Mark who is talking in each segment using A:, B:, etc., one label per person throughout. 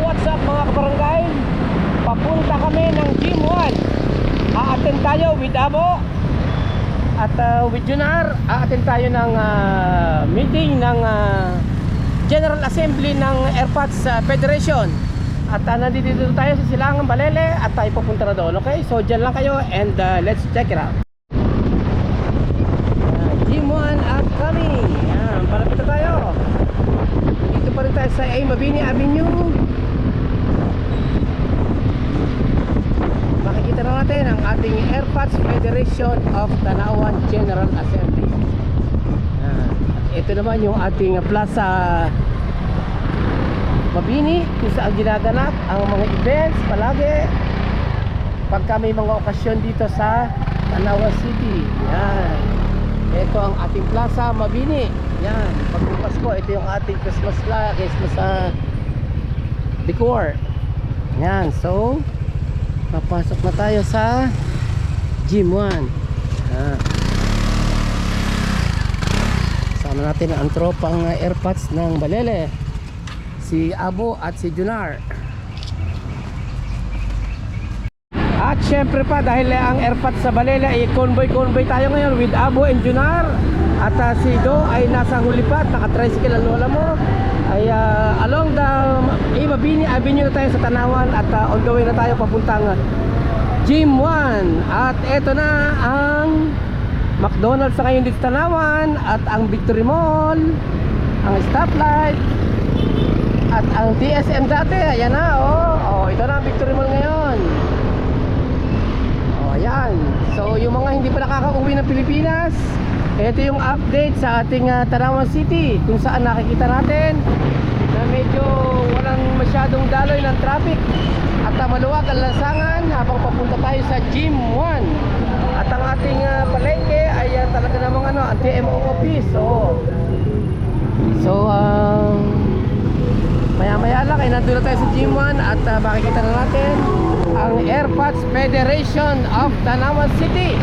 A: what's up mga kabarangay? Papunta kami ng Gym 1. A-attend tayo with Abo at with Junar. A-attend tayo ng meeting ng General Assembly ng Airpods Federation. At nandito tayo sa Silangang Balele at tayo pupunta na doon. Okay, so dyan lang kayo and let's check it out. Gym 1 at kami. Yan, palapit na tayo. Dito pa rin tayo sa Mabini Avenue. Makikita na natin ang ating Airpods Federation of Tanawan General Assembly. At ito naman yung ating Plaza Mabini, kung saan ginaganap ang mga events palagi pagka may mga okasyon dito sa Tanawan City. Yan. Ito ang ating Plaza Mabini. Yan, pagbukas ko, ito yung ating Christmas decor. Yan, so papasok na tayo sa Gym 1. Kasama natin ang tropang Airpods ng Balele, si Abo at si Junar. At syempre pa, dahil ang Airpods sa Balele ay convoy tayo ngayon with Abo and Junar. At si Do ay nasa huli pa, naka-tricycle ang lola mo. Ay along the Mabini Avenue na tayo sa Tanawan. At on the way na tayo papuntang Gym 1. At eto na ang McDonald's sa ngayon dito sa Tanawan. At ang Victory Mall, ang stoplight, at ang TSM dati. Ayan na, ito na ang Victory Mall ngayon. Ayan. So yung mga hindi pa nakakauwi ng Pilipinas, ito yung update sa ating Tanawan City, kung saan nakikita natin na medyo walang masyadong daloy ng traffic at maluwag ang lansangan habang papunta tayo sa Gym 1. At ang ating palengke ay talaga namang ang TMO office. So maya lang ay nandun na tayo sa Gym 1 at makikita na natin ang Airpods Federation of Tanawan City.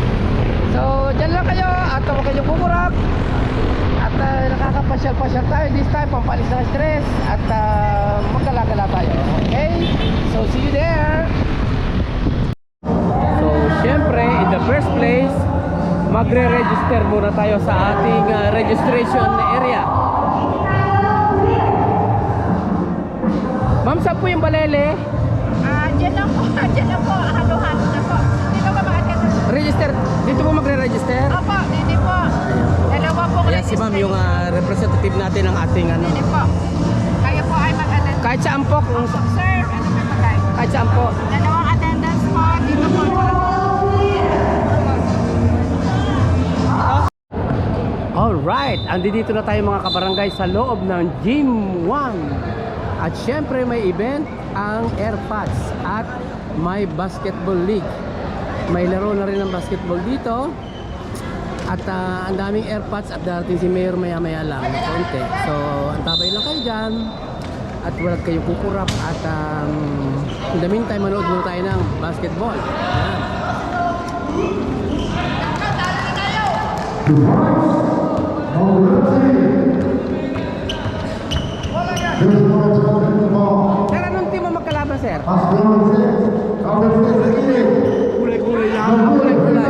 A: So dyan lang kayo at huwag kayo kukurap. At nakakapasyal-pasyal tayo this time, pampalis ng stress. At magkala-gala tayo. Okay? So see you there. So syempre, in the first place, magre-register muna tayo sa ating registration area. Ma'am, saan po yung Balele?
B: Dyan lang po, halo-halo na po. Dito ba makakita?
A: Register, dito po magre-register?
B: Opo, dito po. Dalawa po.
A: Ayan si ma'am, yung representative natin ng ating
B: Dito po. Kayo po ay mag-attend.
A: kahit saan po, kung
B: Sir, ano ba tayo?
A: kahit saan po.
B: Dalawang attendance po. Dito po.
A: Alright, andito na tayo mga kabarangay sa loob ng Gym 1. At syempre may event ang Airpods at may basketball league. May laro na rin ng basketball dito. At ang daming Airpods at darating si Mayor maya lang na konti. So antabay lang kayo dyan at wala kayong kukurap. At in the meantime, manood muna tayo ng basketball. Ayan. Sir, anong team mo magkalaban, sir? Kulay-kulay lang. Kulay-kulay.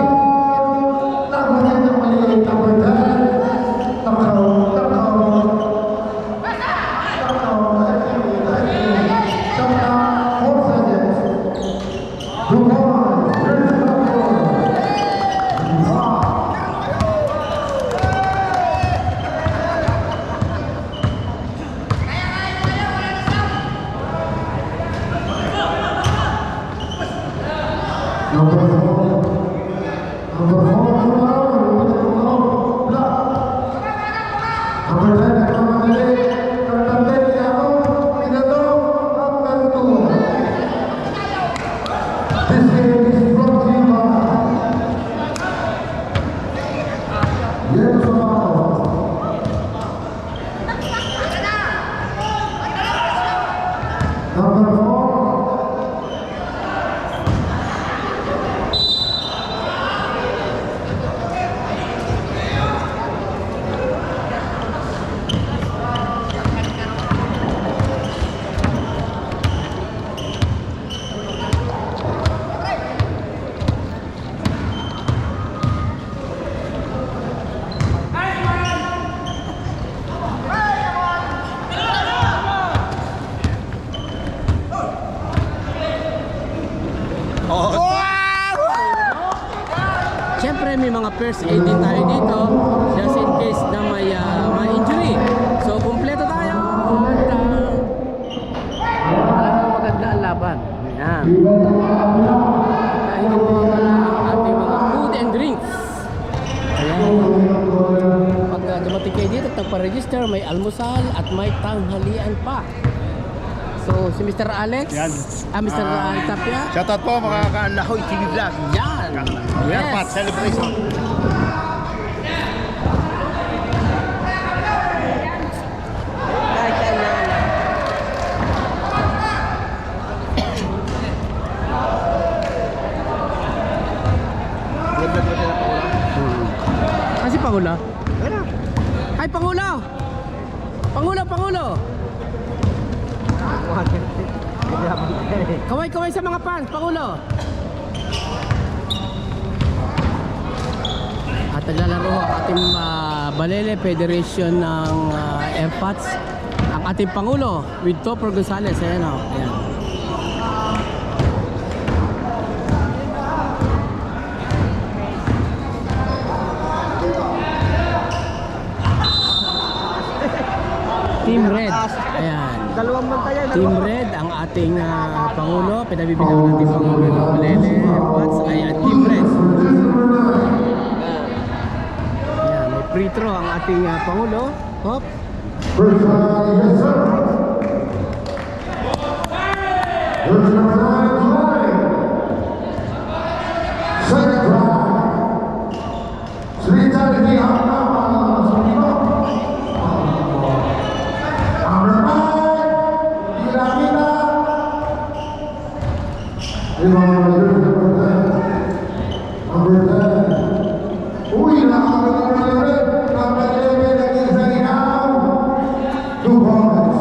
A: may mga first aid din tayo dito just in case na may injury. So kumpleto tayo at talagang maganda ang laban. Ayan. At hindi mo mawala ang ating mga food and drinks. Ayan. Pag dumating kayo dito at nagpa-register, may almusal at may tanghalian pa. So, si Mr. Alex,
C: Yan.
A: Mr. Tapia.
C: Shoutout po mga ka-Lahoy TV Vlog.
A: Yan.
C: Airpat celebration.
A: Kasi Pangulo? Ay, Pangulo! Pangulo! Kaway sa mga fans, Pangulo! At naglalaro ang ating Balele Federation ng Airpods. Ang ating Pangulo with Topper Gonzales. Ayan o. Ayan. Team Red. Ayan.
D: Dalawang bantayan.
A: Team Red ang ating Pangulo. Pinabibilang natin Pangulo ng Balele Airpods. Ayan, Team Red. Ayan, may free throw ang ating Pangulo. Hop.
E: Two points.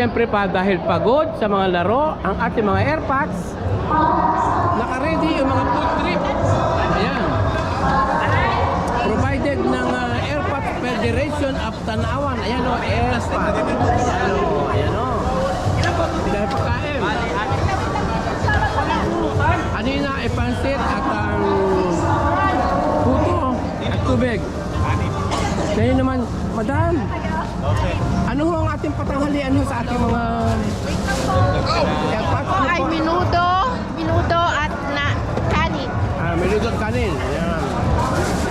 A: syempre pa dahil pagod sa mga laro ang ating mga AirPods, naka-ready yung mga food trip. Ayan. Provided ng AirPods Federation of Tanawan. Ayan o, AirPods. Ayan o, ayan o. Dahil pagkain. Ano yun na, pansit at ang puto at tubig. Ngayon naman, madam, ano ho ang ating patanghalian ho sa ating mga AirPods?
B: Po ay minuto at kanin.
A: Menudo at kanin. Ayan.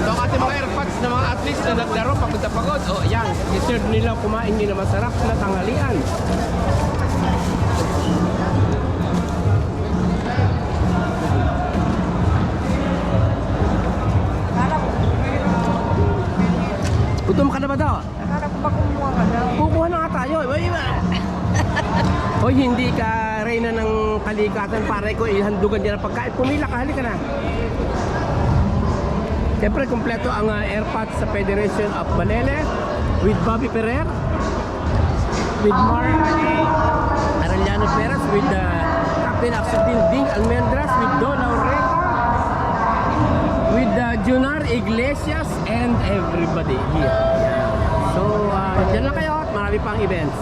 A: Ito ang ating mga AirPods na mga athletes na naglaro pagod na pagod. O, ayan, i-serve nila kumain nila masarap na tanghalian. Gutom ka na ba daw?
B: Akala ko ba kumuha ka na?
A: Kukuha na nga tayo. Hoy, hindi ka reyna ng kalikatan. Pare ko, ihandugan dyan ang pagkain. Pumila ka, halika na. Siyempre, kompleto ang AirPods sa Federation of Balele with Bobby Ferrer, with Mark Arellano Perez, with Captain Axel Ding Almendras, with Don Laureta, with Junar Iglesias, and everybody here. Yeah. So, dyan lang kayo at marami pang events.